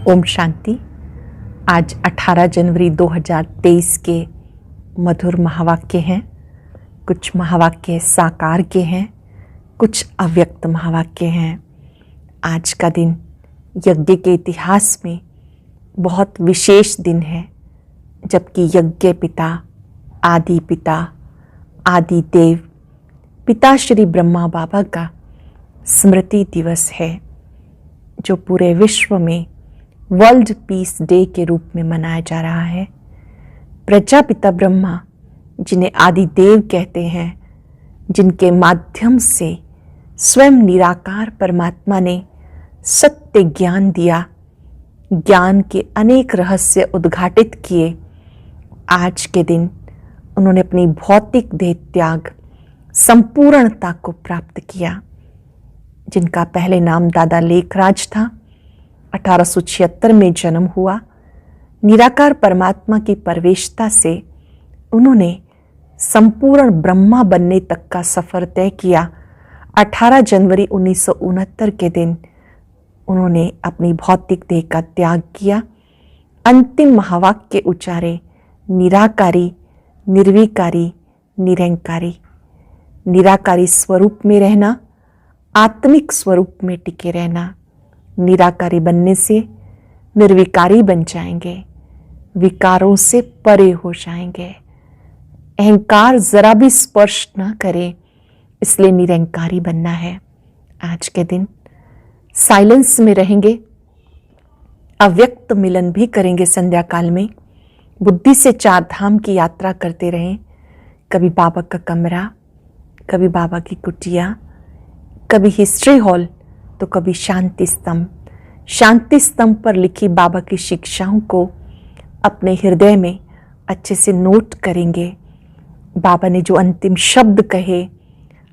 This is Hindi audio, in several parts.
ओम शांति। आज 18 जनवरी 2023 के मधुर महावाक्य हैं। कुछ महावाक्य साकार के हैं, कुछ अव्यक्त महावाक्य हैं। आज का दिन यज्ञ के इतिहास में बहुत विशेष दिन है, जबकि यज्ञ पिता, आदि देव, पिता श्री ब्रह्मा बाबा का स्मृति दिवस है, जो पूरे विश्व में वर्ल्ड पीस डे के रूप में मनाया जा रहा है। प्रजापिता ब्रह्मा, जिन्हें आदि देव कहते हैं, जिनके माध्यम से स्वयं निराकार परमात्मा ने सत्य ज्ञान दिया, ज्ञान के अनेक रहस्य उद्घाटित किए, आज के दिन उन्होंने अपनी भौतिक देह त्याग संपूर्णता को प्राप्त किया। जिनका पहले नाम दादा लेखराज था, 1876 में जन्म हुआ। निराकार परमात्मा की परवेशता से उन्होंने संपूर्ण ब्रह्मा बनने तक का सफर तय किया। 18 जनवरी 1969 के दिन उन्होंने अपनी भौतिक देह का त्याग किया। अंतिम महावाक्य उच्चारे, निराकारी, निर्विकारी, निरंकारी। निराकारी स्वरूप में रहना, आत्मिक स्वरूप में टिके रहना। निराकारी बनने से निर्विकारी बन जाएंगे, विकारों से परे हो जाएंगे। अहंकार जरा भी स्पर्श न करे, इसलिए निरंकारी बनना है। आज के दिन साइलेंस में रहेंगे, अव्यक्त मिलन भी करेंगे। संध्या काल में बुद्धि से 4 धाम की यात्रा करते रहें। कभी बाबा का कमरा, कभी बाबा की कुटिया, कभी हिस्ट्री हॉल, तो कभी शांति स्तंभ। शांति स्तंभ पर लिखी बाबा की शिक्षाओं को अपने हृदय में अच्छे से नोट करेंगे। बाबा ने जो अंतिम शब्द कहे,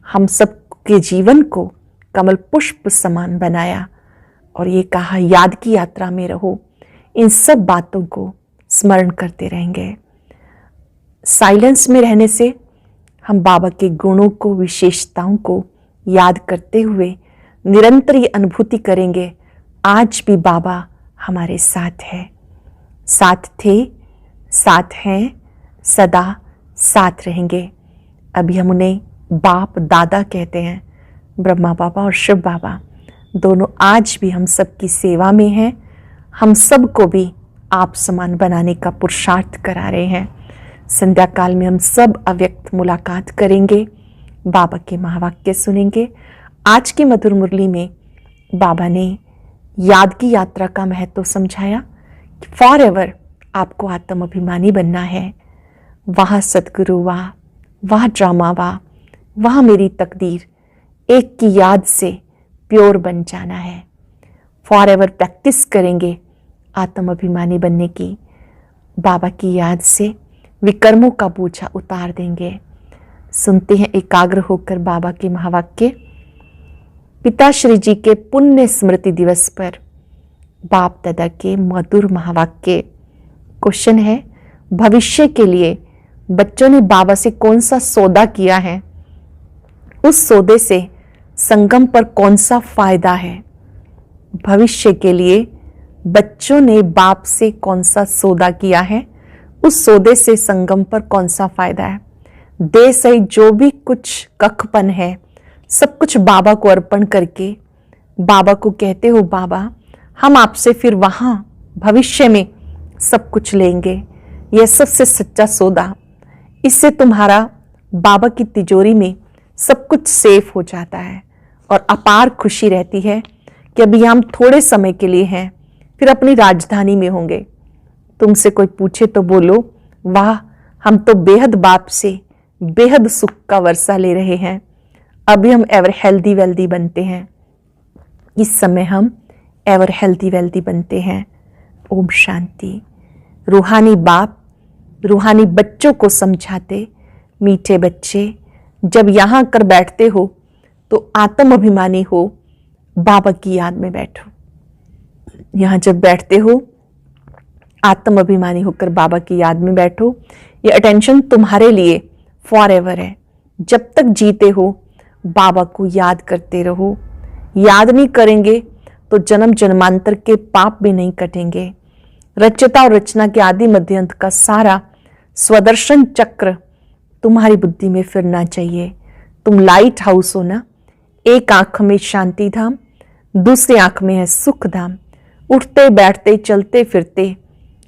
हम सबके जीवन को कमल पुष्प समान बनाया और ये कहा, याद की यात्रा में रहो। इन सब बातों को स्मरण करते रहेंगे। साइलेंस में रहने से हम बाबा के गुणों को, विशेषताओं को याद करते हुए निरंतर ये अनुभूति करेंगे, आज भी बाबा हमारे साथ है, साथ थे, साथ हैं, सदा साथ रहेंगे। अभी हम उन्हें बाप दादा कहते हैं। ब्रह्मा बाबा और शिव बाबा दोनों आज भी हम सबकी सेवा में हैं। हम सबको भी आप समान बनाने का पुरुषार्थ करा रहे हैं। संध्या काल में हम सब अव्यक्त मुलाकात करेंगे, बाबा के महावाक्य सुनेंगे। आज की मधुर मुरली में बाबा ने याद की यात्रा का महत्व समझाया कि फॉर एवर आपको आत्म अभिमानी बनना है। वहाँ सतगुरु वाह, वहाँ ड्रामा वाह, वहाँ मेरी तकदीर, एक की याद से प्योर बन जाना है। फॉर एवर प्रैक्टिस करेंगे आत्म अभिमानी बनने की। बाबा की याद से विकर्मों का बोझा उतार देंगे। सुनते हैं एकाग्र होकर बाबा के महावाक्य। पिताश्री जी के पुण्य स्मृति दिवस पर बाप दादा के मधुर महावाक्य। क्वेश्चन है, भविष्य के लिए बच्चों ने बाबा से कौन सा सौदा किया है? उस सौदे से संगम पर कौन सा फायदा है? भविष्य के लिए बच्चों ने बाप से कौन सा सौदा किया है? उस सौदे से संगम पर कौन सा फायदा है? दे सही जो भी कुछ कखपन है, सब कुछ बाबा को अर्पण करके बाबा को कहते हो, बाबा हम आपसे फिर वहाँ भविष्य में सब कुछ लेंगे। यह सबसे सच्चा सौदा। इससे तुम्हारा बाबा की तिजोरी में सब कुछ सेफ हो जाता है और अपार खुशी रहती है कि अभी हम थोड़े समय के लिए हैं, फिर अपनी राजधानी में होंगे। तुमसे कोई पूछे तो बोलो, वाह हम तो बेहद बाप से बेहद सुख का वर्षा ले रहे हैं। अभी हम एवर हेल्दी वेल्दी बनते हैं। इस समय हम एवर हेल्दी वेल्दी बनते हैं। ओम शांति। रूहानी बाप रूहानी बच्चों को समझाते, मीठे बच्चे जब यहाँ कर बैठते हो तो आत्म अभिमानी हो, बाबा की याद में बैठो। यहाँ जब बैठते हो आत्म अभिमानी होकर बाबा की याद में बैठो। ये अटेंशन तुम्हारे लिए फॉर एवर है। जब तक जीते हो बाबा को याद करते रहो। याद नहीं करेंगे तो जन्म जन्मांतर के पाप भी नहीं कटेंगे। रचयिता और रचना के आदि मध्य अंत का सारा स्वदर्शन चक्र तुम्हारी बुद्धि में फिरना चाहिए। तुम लाइट हाउस हो ना, एक आंख में शांति धाम, दूसरी आंख में है सुख धाम। उठते बैठते चलते फिरते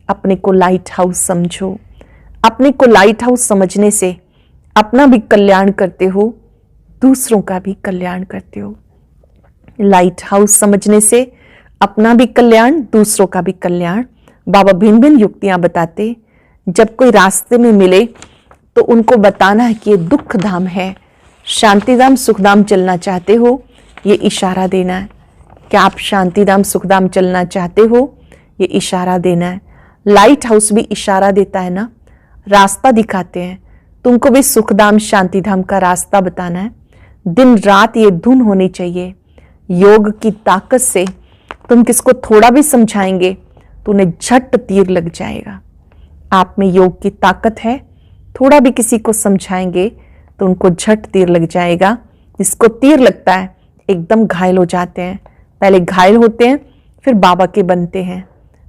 अपने को लाइट हाउस समझो। अपने को लाइट हाउस समझने से अपना भी कल्याण करते हो, दूसरों का भी कल्याण करते हो। लाइट हाउस समझने से अपना भी कल्याण, दूसरों का भी कल्याण। बाबा भिन्न भिन्न युक्तियां बताते, जब कोई रास्ते में मिले तो उनको बताना है कि ये दुख धाम है, शांतिधाम सुखधाम चलना चाहते हो, ये इशारा देना है। क्या आप शांतिधाम सुखधाम चलना चाहते हो, ये इशारा देना है। लाइट हाउस भी इशारा देता है ना, रास्ता दिखाते हैं। तुमको भी सुखधाम शांतिधाम का रास्ता बताना है। दिन रात ये धुन होनी चाहिए। योग की ताकत से तुम किसको थोड़ा भी समझाएंगे तो उन्हें झट तीर लग जाएगा। आप में योग की ताकत है, थोड़ा भी किसी को समझाएंगे तो उनको झट तीर लग जाएगा। जिसको तीर लगता है एकदम घायल हो जाते हैं। पहले घायल होते हैं, फिर बाबा के बनते हैं।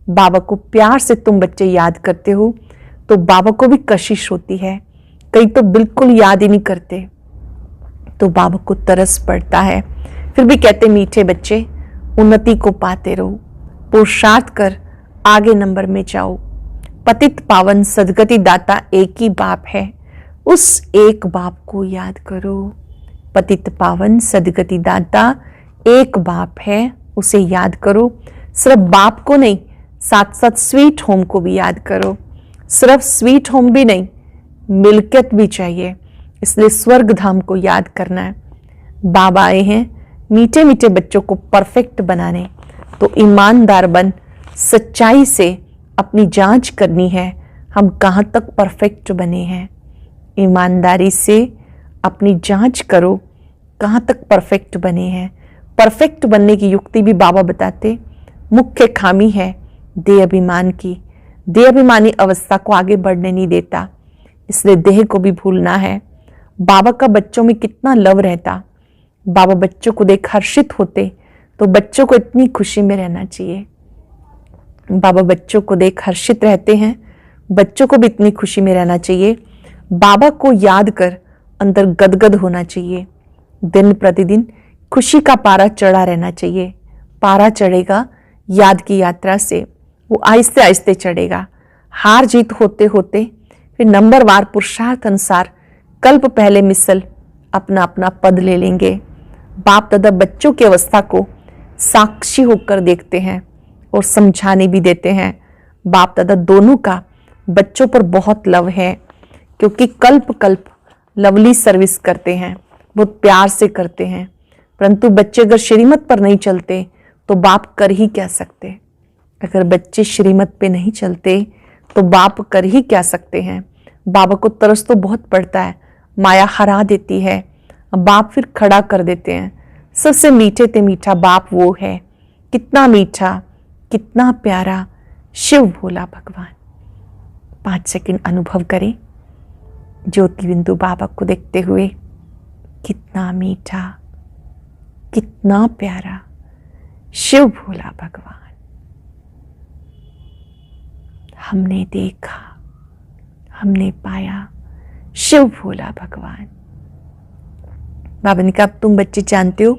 बाबा को प्यार से तुम बच्चे याद करते हो तो बाबा को भी कशिश होती है। कई तो बिल्कुल याद ही नहीं करते, तो बाबा को तरस पड़ता है। फिर भी कहते मीठे बच्चे उन्नति को पाते रहो, पुरुषार्थ कर आगे नंबर में जाओ। पतित पावन सदगति दाता एक ही बाप है, उस एक बाप को याद करो। पतित पावन सदगति दाता एक बाप है, उसे याद करो। सिर्फ बाप को नहीं, साथ साथ स्वीट होम को भी याद करो। सिर्फ स्वीट होम भी नहीं, मिल्कियत भी चाहिए, इसलिए स्वर्ग धाम को याद करना है। बाबा आए हैं मीठे मीठे बच्चों को परफेक्ट बनाने, तो ईमानदार बन, सच्चाई से अपनी जांच करनी है हम कहाँ तक परफेक्ट बने हैं। ईमानदारी से अपनी जांच करो कहाँ तक परफेक्ट बने हैं। परफेक्ट बनने की युक्ति भी बाबा बताते। मुख्य खामी है देह अभिमान की। देह अभिमानी अवस्था को आगे बढ़ने नहीं देता, इसलिए देह को भी भूलना है। बाबा का बच्चों में कितना लव रहता। बाबा बच्चों को देख हर्षित होते तो बच्चों को इतनी खुशी में रहना चाहिए। बाबा बच्चों को देख हर्षित रहते हैं, बच्चों को भी इतनी खुशी में रहना चाहिए। बाबा को याद कर अंदर गदगद होना चाहिए। दिन प्रतिदिन खुशी का पारा चढ़ा रहना चाहिए। पारा चढ़ेगा याद की यात्रा से, वो आहिस्ते आहिस्ते चढ़ेगा। हार जीत होते होते फिर नंबरवार पुरुषार्थ अनुसार कल्प पहले मिसल अपना अपना पद ले लेंगे। बाप दादा बच्चों की अवस्था को साक्षी होकर देखते हैं और समझाने भी देते हैं। बाप दादा दोनों का बच्चों पर बहुत लव है, क्योंकि कल्प कल्प लवली सर्विस करते हैं, बहुत प्यार से करते हैं। परंतु बच्चे अगर श्रीमत पर नहीं चलते तो बाप कर ही क्या सकते। अगर बच्चे श्रीमत पे नहीं चलते तो बाप कर ही क्या सकते हैं। बाबा को तरस तो बहुत पड़ता है, माया हरा देती है, बाप फिर खड़ा कर देते हैं। सबसे मीठे ते मीठा बाप वो है, कितना मीठा, कितना प्यारा शिव भोला भगवान। 5 सेकंड अनुभव करें ज्योति बिंदु बाबा को देखते हुए। कितना मीठा, कितना प्यारा शिव भोला भगवान। हमने देखा, हमने पाया शिव भोला भगवान। बाबा ने कहा अब तुम बच्चे जानते हो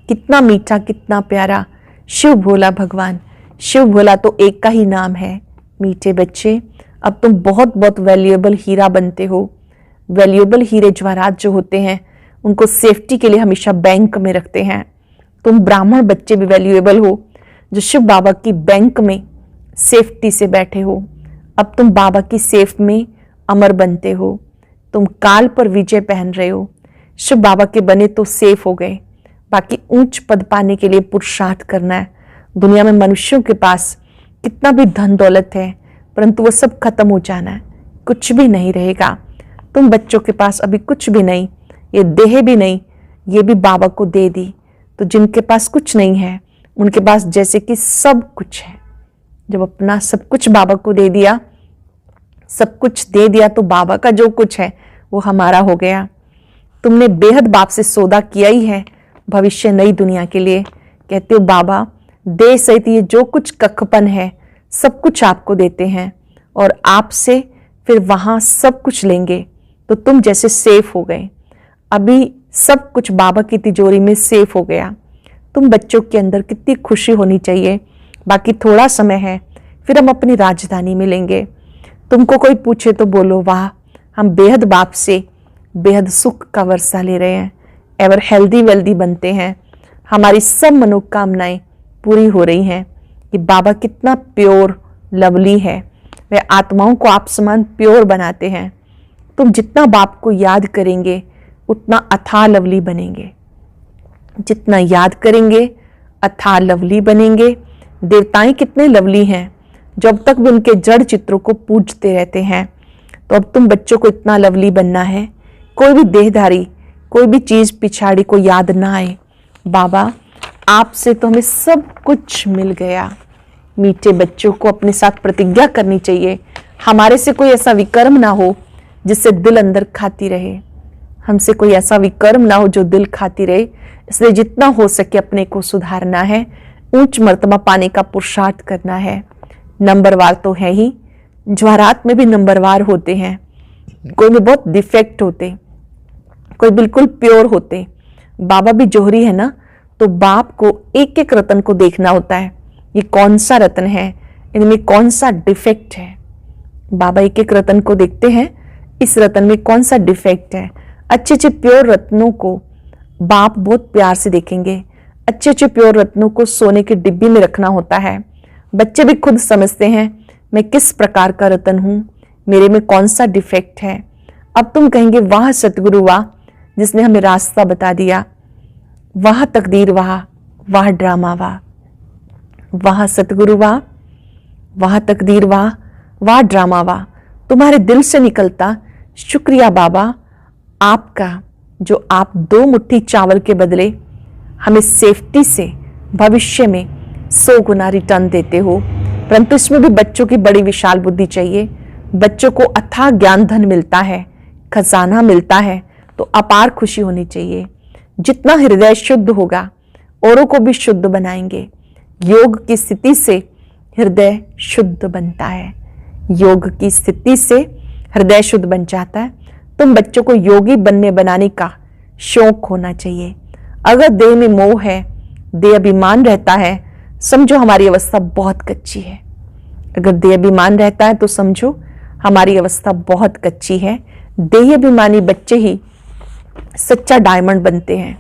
कितना मीठा, कितना प्यारा शिव भोला भगवान। शिव भोला तो एक का ही नाम है। मीठे बच्चे अब तुम बहुत बहुत वैल्यूएबल हीरा बनते हो। वैल्यूएबल हीरे जवाहरात जो होते हैं उनको सेफ्टी के लिए हमेशा बैंक में रखते हैं। तुम ब्राह्मण बच्चे भी वैल्यूएबल हो, जो शिव बाबा की बैंक में सेफ्टी से बैठे हो। अब तुम बाबा की सेफ में अमर बनते हो। तुम काल पर विजय पहन रहे हो। शिव बाबा के बने तो सेफ हो गए। बाकी ऊंच पद पाने के लिए पुरुषार्थ करना है। दुनिया में मनुष्यों के पास कितना भी धन दौलत है, परंतु वो सब खत्म हो जाना है, कुछ भी नहीं रहेगा। तुम बच्चों के पास अभी कुछ भी नहीं, ये देह भी नहीं, ये भी बाबा को दे दी। तो जिनके पास कुछ नहीं है उनके पास जैसे कि सब कुछ है। जब अपना सब कुछ बाबा को दे दिया, सब कुछ दे दिया, तो बाबा का जो कुछ है वो हमारा हो गया। तुमने बेहद बाप से सौदा किया ही है, भविष्य नई दुनिया के लिए। कहते हो बाबा देह सहित ये जो कुछ कखपन है सब कुछ आपको देते हैं और आपसे फिर वहां सब कुछ लेंगे, तो तुम जैसे सेफ हो गए। अभी सब कुछ बाबा की तिजोरी में सेफ हो गया। तुम बच्चों के अंदर कितनी खुशी होनी चाहिए। बाकी थोड़ा समय है, फिर हम अपनी राजधानी में लेंगे। तुमको कोई पूछे तो बोलो वाह, हम बेहद बाप से बेहद सुख का वर्षा ले रहे हैं, एवर हेल्दी वेल्दी बनते हैं, हमारी सब मनोकामनाएं पूरी हो रही हैं। कि बाबा कितना प्योर लवली है, वे आत्माओं को आप समान प्योर बनाते हैं। तुम जितना बाप को याद करेंगे उतना अथाह लवली बनेंगे, जितना याद करेंगे अथाह लवली बनेंगे। देवताएं कितने लवली हैं, जब तक भी उनके जड़ चित्रों को पूजते रहते हैं। तो अब तुम बच्चों को इतना लवली बनना है, कोई भी देहधारी कोई भी चीज पिछाड़ी को याद ना आए। बाबा आपसे तो हमें सब कुछ मिल गया। मीठे बच्चों को अपने साथ प्रतिज्ञा करनी चाहिए, हमारे से कोई ऐसा विकर्म ना हो जिससे दिल अंदर खाती रहे, हमसे कोई ऐसा विकर्म ना हो जो दिल खाती रहे। इसलिए जितना हो सके अपने को सुधारना है, उच्च मर्तबा पाने का पुरुषार्थ करना है। नंबरवार तो है ही, ज्वारात में भी नंबरवार होते हैं, कोई में बहुत डिफेक्ट होते, कोई बिल्कुल प्योर होते। बाबा भी जोहरी है ना, तो बाप को एक एक रतन को देखना होता है, ये कौन सा रतन है, इनमें कौन सा डिफेक्ट है। बाबा एक एक रतन को देखते हैं, इस रतन में कौन सा डिफेक्ट है। अच्छे अच्छे प्योर रत्नों को बाप बहुत प्यार से देखेंगे। अच्छे अच्छे प्योर रत्नों को सोने की डिब्बी में रखना होता है। बच्चे भी खुद समझते हैं मैं किस प्रकार का रतन हूं, मेरे में कौन सा डिफेक्ट है। अब तुम कहेंगे वाह सतगुरु वाह, जिसने हमें रास्ता बता दिया, वाह तकदीर वाह, वाह ड्रामा वाह, वाह सतगुरु वाह, वाह तकदीर वाह, वाह ड्रामा वाह। तुम्हारे दिल से निकलता शुक्रिया बाबा आपका, जो आप 2 मुट्ठी चावल के बदले हमें सेफ्टी से भविष्य में 100 गुना रिटर्न देते हो। परंतु इसमें भी बच्चों की बड़ी विशाल बुद्धि चाहिए। बच्चों को अथाह ज्ञान धन मिलता है, खजाना मिलता है, तो अपार खुशी होनी चाहिए। जितना हृदय शुद्ध होगा औरों को भी शुद्ध बनाएंगे। योग की स्थिति से हृदय शुद्ध बनता है, योग की स्थिति से हृदय शुद्ध बन जाता है। तुम बच्चों को योगी बनने बनाने का शौक होना चाहिए। अगर देह में मोह है, देह अभिमान रहता है, समझो हमारी अवस्था बहुत कच्ची है। अगर देह अभिमान रहता है तो समझो हमारी अवस्था बहुत कच्ची है। देह अभिमानी बच्चे ही सच्चा डायमंड बनते हैं।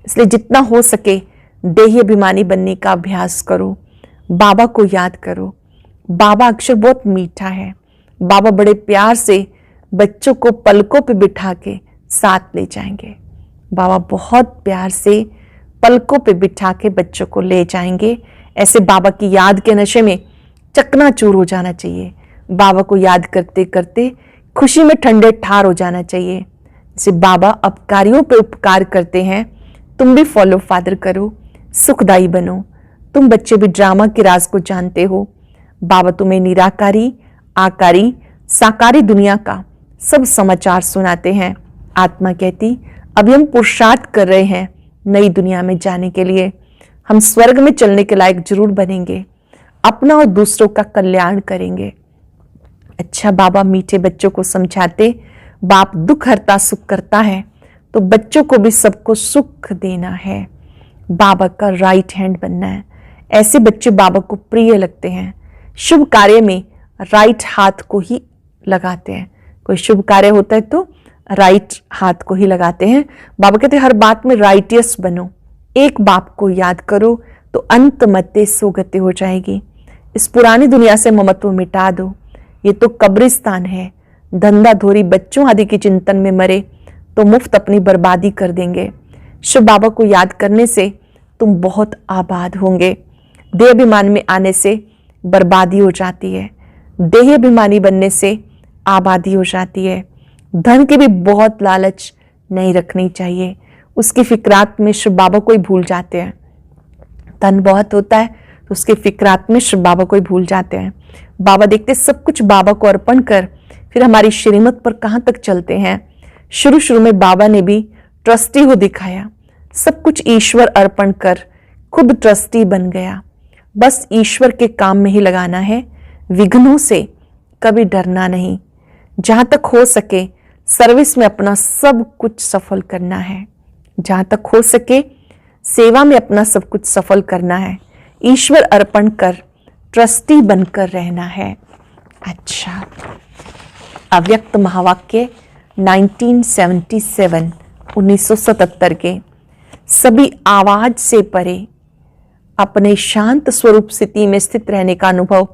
इसलिए जितना हो सके देह अभिमानी बनने का अभ्यास करो, बाबा को याद करो। बाबा अक्षर बहुत मीठा है। बाबा बड़े प्यार से बच्चों को पलकों पे बिठा के साथ ले जाएंगे। बाबा बहुत प्यार से पलकों पे बिठा के बच्चों को ले जाएंगे। ऐसे बाबा की याद के नशे में चकनाचूर हो जाना चाहिए। बाबा को याद करते करते खुशी में ठंडे ठार हो जाना चाहिए। जैसे बाबा अपकारियों पे उपकार करते हैं, तुम भी फॉलो फादर करो, सुखदाई बनो। तुम बच्चे भी ड्रामा के राज को जानते हो। बाबा तुम्हें निराकारी, आकारी, साकारी दुनिया का सब समाचार सुनाते हैं। आत्मा कहती अभी हम पुरुषार्थ कर रहे हैं नई दुनिया में जाने के लिए। हम स्वर्ग में चलने के लायक जरूर बनेंगे, अपना और दूसरों का कल्याण करेंगे। अच्छा बाबा मीठे बच्चों को समझाते, बाप दुख हरता सुख करता है, तो बच्चों को भी सबको सुख देना है, बाबा का राइट हैंड बनना है। ऐसे बच्चे बाबा को प्रिय लगते हैं। शुभ कार्य में राइट हाथ को ही लगाते हैं। कोई शुभ कार्य होता है तो राइट हाथ को ही लगाते हैं। बाबा कहते हैं हर बात में राइटियस बनो, एक बाप को याद करो तो अंत मते सोगते हो जाएगी। इस पुरानी दुनिया से ममत्व मिटा दो, ये तो कब्रिस्तान है। धंधा धोरी बच्चों आदि के चिंतन में मरे तो मुफ्त अपनी बर्बादी कर देंगे। शुभ बाबा को याद करने से तुम बहुत आबाद होंगे। देह अभिमान में आने से बर्बादी हो जाती है, देह अभिमानी बनने से आबादी हो जाती है। धन की भी बहुत लालच नहीं रखनी चाहिए, उसकी फिक्रात में शिव बाबा को ही भूल जाते हैं। धन बहुत होता है तो उसके फिक्रात में शिव बाबा को ही भूल जाते हैं। बाबा देखते सब कुछ बाबा को अर्पण कर फिर हमारी श्रीमत पर कहाँ तक चलते हैं। शुरू शुरू में बाबा ने भी ट्रस्टी को दिखाया, सब कुछ ईश्वर अर्पण कर खुद ट्रस्टी बन गया। बस ईश्वर के काम में ही लगाना है, विघ्नों से कभी डरना नहीं। जहां तक हो सके सर्विस में अपना सब कुछ सफल करना है, जहां तक हो सके सेवा में अपना सब कुछ सफल करना है, ईश्वर अर्पण कर ट्रस्टी बनकर रहना है। अच्छा, अव्यक्त महावाक्य 1977 के सभी आवाज से परे अपने शांत स्वरूप स्थिति में स्थित रहने का अनुभव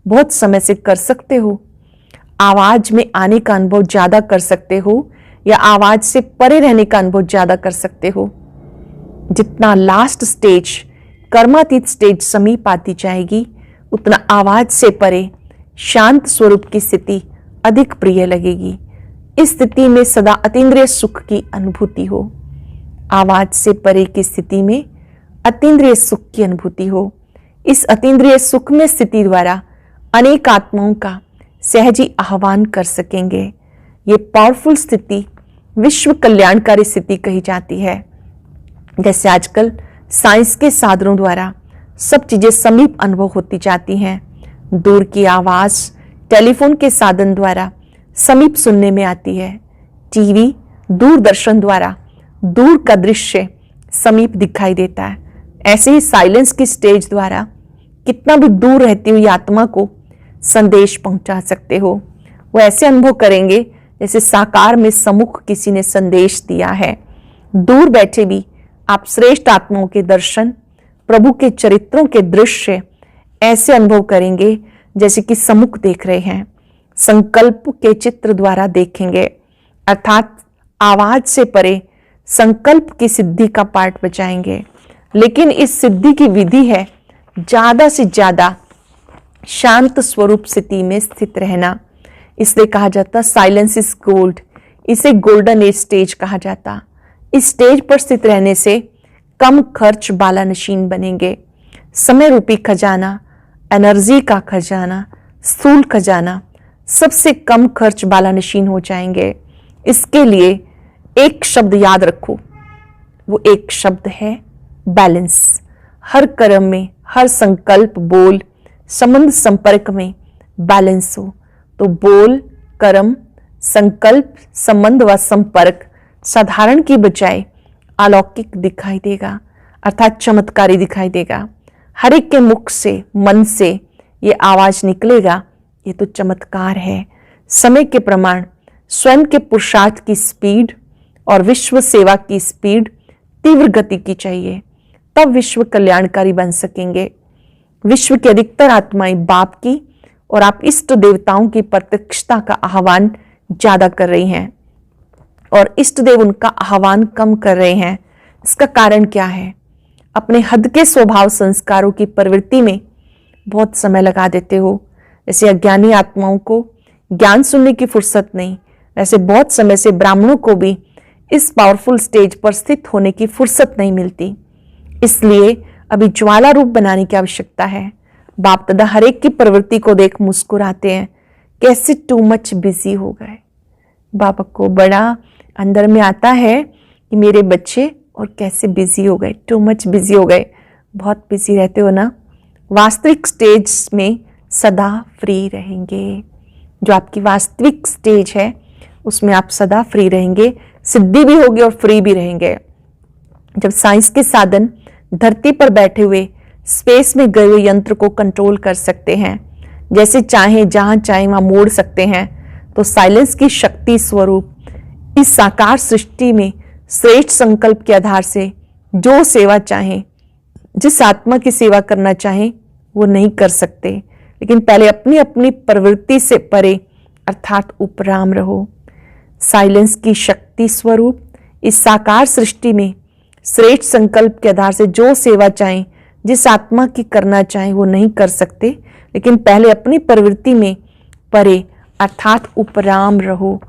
बहुत समय से कर सकते हो। आवाज में आने का अनुभव ज्यादा कर सकते हो या आवाज से परे रहने का अनुभव ज्यादा कर सकते हो। जितना लास्ट स्टेज कर्मातीत स्टेज समीप आती जाएगी उतना आवाज से परे शांत स्वरूप की स्थिति अधिक प्रिय लगेगी। इस स्थिति में सदा अतीन्द्रिय सुख की अनुभूति हो। आवाज से परे की स्थिति में अतीन्द्रिय सुख की अनुभूति हो। इस अतीन्द्रिय सुख में स्थिति द्वारा अनेक आत्माओं का सहजी आह्वान कर सकेंगे। ये पावरफुल स्थिति विश्व कल्याणकारी स्थिति कही जाती है। जैसे आजकल साइंस के साधनों द्वारा सब चीजें समीप अनुभव होती जाती हैं। दूर की आवाज टेलीफोन के साधन द्वारा समीप सुनने में आती है। टीवी, दूरदर्शन द्वारा दूर का दृश्य समीप दिखाई देता है। ऐसे ही साइलेंस की स्टेज द्वारा कितना भी दूर रहती हुई आत्मा को संदेश पहुंचा सकते हो। वो ऐसे अनुभव करेंगे जैसे साकार में सम्मुख किसी ने संदेश दिया है। दूर बैठे भी आप श्रेष्ठ आत्माओं के दर्शन, प्रभु के चरित्रों के दृश्य ऐसे अनुभव करेंगे जैसे कि सम्मुख देख रहे हैं। संकल्प के चित्र द्वारा देखेंगे, अर्थात आवाज से परे संकल्प की सिद्धि का पाठ बजाएंगे। लेकिन इस सिद्धि की विधि है ज्यादा से ज्यादा शांत स्वरूप स्थिति में स्थित रहना। इसलिए कहा जाता साइलेंस इज गोल्ड। इसे गोल्डन एज स्टेज कहा जाता। इस स्टेज पर स्थित रहने से कम खर्च बाला नशीन बनेंगे। समय रूपी खजाना, एनर्जी का खजाना, स्थूल खजाना सबसे कम खर्च बाला नशीन हो जाएंगे। इसके लिए एक शब्द याद रखो, वो एक शब्द है बैलेंस। हर कर्म में, हर संकल्प, बोल, संबंध, संपर्क में बैलेंस हो तो बोल, कर्म, संकल्प, संबंध व संपर्क साधारण की बजाय अलौकिक दिखाई देगा, अर्थात चमत्कारी दिखाई देगा। हर एक के मुख से, मन से ये आवाज निकलेगा, ये तो चमत्कार है। समय के प्रमाण स्वयं के पुरुषार्थ की स्पीड और विश्व सेवा की स्पीड तीव्र गति की चाहिए, तब विश्व कल्याणकारी बन सकेंगे। विश्व की अधिकतर आत्माएं बाप की और आप इष्ट देवताओं की प्रत्यक्षता का आह्वान ज्यादा कर रही हैं और इष्ट देव उनका आह्वान कम कर रहे हैं। इसका कारण क्या है? अपने हद के स्वभाव संस्कारों की प्रवृत्ति में बहुत समय लगा देते हो। जैसे अज्ञानी आत्माओं को ज्ञान सुनने की फुर्सत नहीं, वैसे बहुत समय से ब्राह्मणों को भी इस पावरफुल स्टेज पर स्थित होने की फुर्सत नहीं मिलती। इसलिए अभी ज्वाला रूप बनाने की आवश्यकता है। बाप दादा हर एक की प्रवृत्ति को देख मुस्कुराते हैं, कैसे टू मच बिजी हो गए। बाबा को बड़ा अंदर में आता है कि मेरे बच्चे और कैसे बिजी हो गए, टू मच बिजी हो गए। बहुत बिजी रहते हो ना। वास्तविक स्टेज में सदा फ्री रहेंगे। जो आपकी वास्तविक स्टेज है उसमें आप सदा फ्री रहेंगे, सिद्धि भी होगी और फ्री भी रहेंगे। जब साइंस के साधन धरती पर बैठे हुए स्पेस में गए हुए यंत्र को कंट्रोल कर सकते हैं, जैसे चाहे जहां चाहे वहां मोड़ सकते हैं, तो साइलेंस की शक्ति स्वरूप इस साकार सृष्टि में श्रेष्ठ संकल्प के आधार से जो सेवा चाहे, जिस आत्मा की सेवा करना चाहे वो नहीं कर सकते। लेकिन पहले अपनी अपनी प्रवृत्ति से परे अर्थात उपराम रहो। साइलेंस की शक्ति स्वरूप इस साकार सृष्टि में श्रेष्ठ संकल्प के आधार से जो सेवा चाहे, जिस आत्मा की करना चाहे वो नहीं कर सकते। लेकिन पहले अपनी प्रवृत्ति में परे अर्थात उपराम रहो।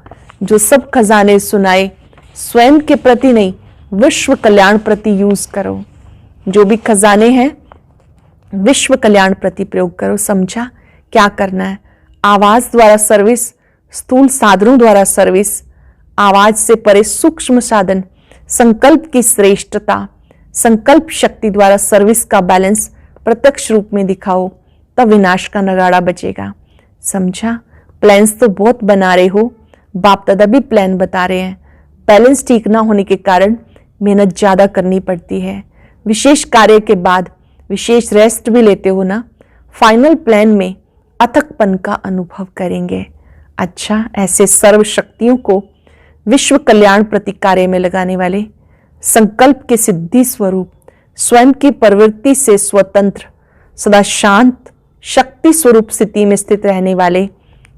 जो सब खजाने सुनाए स्वयं के प्रति नहीं, विश्व कल्याण प्रति यूज करो। जो भी खजाने हैं विश्व कल्याण प्रति प्रयोग करो। समझा क्या करना है? आवाज द्वारा सर्विस, स्थूल साधनों द्वारा सर्विस, आवाज से परे सूक्ष्म साधन संकल्प की श्रेष्ठता, संकल्प शक्ति द्वारा सर्विस का बैलेंस प्रत्यक्ष रूप में दिखाओ, तब विनाश का नगाड़ा बचेगा। समझा? प्लान्स तो बहुत बना रहे हो, बाप दादा भी प्लान बता रहे हैं। बैलेंस ठीक ना होने के कारण मेहनत ज्यादा करनी पड़ती है। विशेष कार्य के बाद विशेष रेस्ट भी लेते हो ना, फाइनल प्लान में अथकपन का अनुभव करेंगे। अच्छा, ऐसे सर्व शक्तियों को विश्व कल्याण प्रति कार्य में लगाने वाले, संकल्प के सिद्धि स्वरूप, स्वयं की प्रवृत्ति से स्वतंत्र, सदा शांत शक्ति स्वरूप स्थिति में स्थित रहने वाले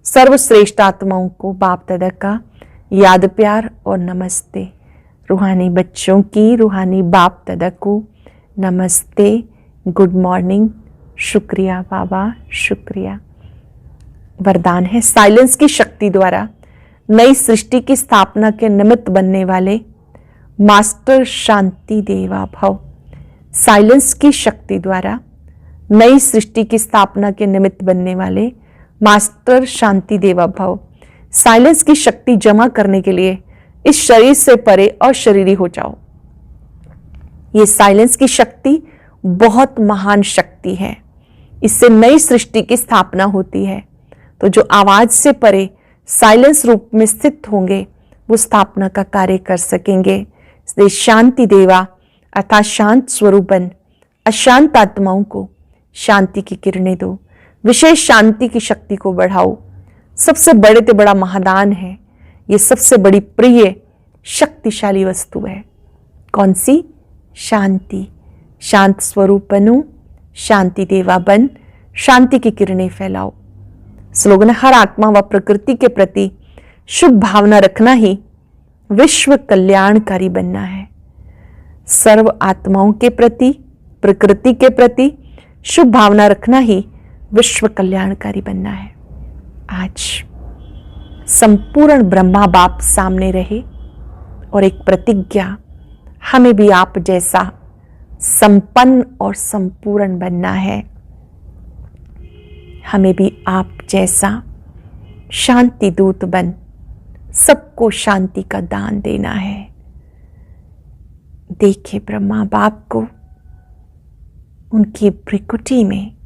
सर्वश्रेष्ठ आत्माओं को बाप दादा का याद, प्यार और नमस्ते। रूहानी बच्चों की रूहानी बाप दादा को नमस्ते, गुड मॉर्निंग, शुक्रिया बाबा, शुक्रिया। वरदान है, साइलेंस की शक्ति द्वारा नई सृष्टि की स्थापना के निमित्त बनने वाले मास्टर शांति देवा भव। साइलेंस की शक्ति द्वारा नई सृष्टि की स्थापना के निमित्त बनने वाले मास्टर शांति देवा भव। साइलेंस की शक्ति जमा करने के लिए इस शरीर से परे अशरीरी हो जाओ। ये साइलेंस की शक्ति बहुत महान शक्ति है। इससे नई सृष्टि की स्थापना होती है। तो जो आवाज से परे साइलेंस रूप में स्थित होंगे वो स्थापना का कार्य कर सकेंगे। इसलिए शांति देवा अर्थात शांत स्वरूपन अशांत आत्माओं को शांति की किरणें दो, विशेष शांति की शक्ति को बढ़ाओ। सबसे बड़े से बड़ा महादान है, ये सबसे बड़ी प्रिय शक्तिशाली वस्तु है। कौन सी? शांति। शांत स्वरूप बनो, शांति देवा बन, शांति की किरणें फैलाओ। स्लोगन, हर आत्मा व प्रकृति के प्रति शुभ भावना रखना ही विश्व कल्याणकारी बनना है। सर्व आत्माओं के प्रति, प्रकृति के प्रति शुभ भावना रखना ही विश्व कल्याणकारी बनना है। आज संपूर्ण ब्रह्मा बाप सामने रहे और एक प्रतिज्ञा, हमें भी आप जैसा संपन्न और संपूर्ण बनना है। हमें भी आप जैसा शांति दूत बन सबको शांति का दान देना है। देखिए ब्रह्मा बाप को, उनकी भ्रिकुटी में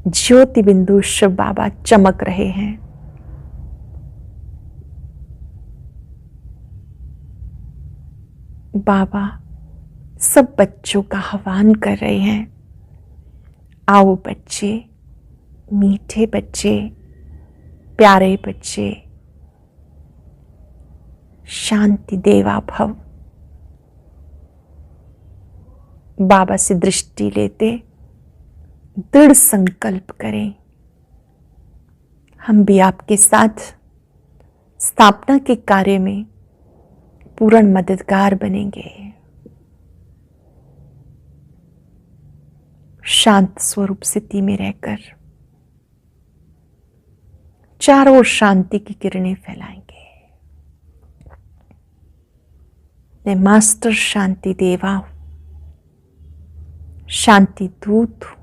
ज्योति बिंदु शिव बाबा चमक रहे हैं। बाबा सब बच्चों का आह्वान कर रहे हैं, आओ बच्चे, मीठे बच्चे, प्यारे बच्चे, शांति देवा भव। बाबा से दृष्टि लेते दृढ़ संकल्प करें, हम भी आपके साथ स्थापना के कार्य में पूर्ण मददगार बनेंगे। शांत स्वरूप स्थिति में रहकर चारों ओर शांति की किरणें फैलाएंगे। मैं मास्टर शांति देवा हूं, शांति दूत हूं।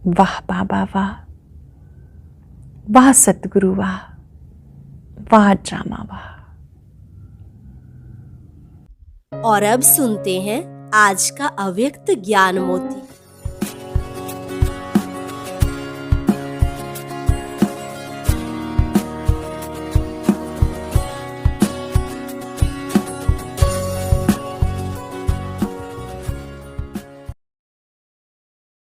वाह बाबा वाह, वाह सतगुरु वाह, वाह ड्रामा वाह। और अब सुनते हैं आज का अव्यक्त ज्ञान मोती।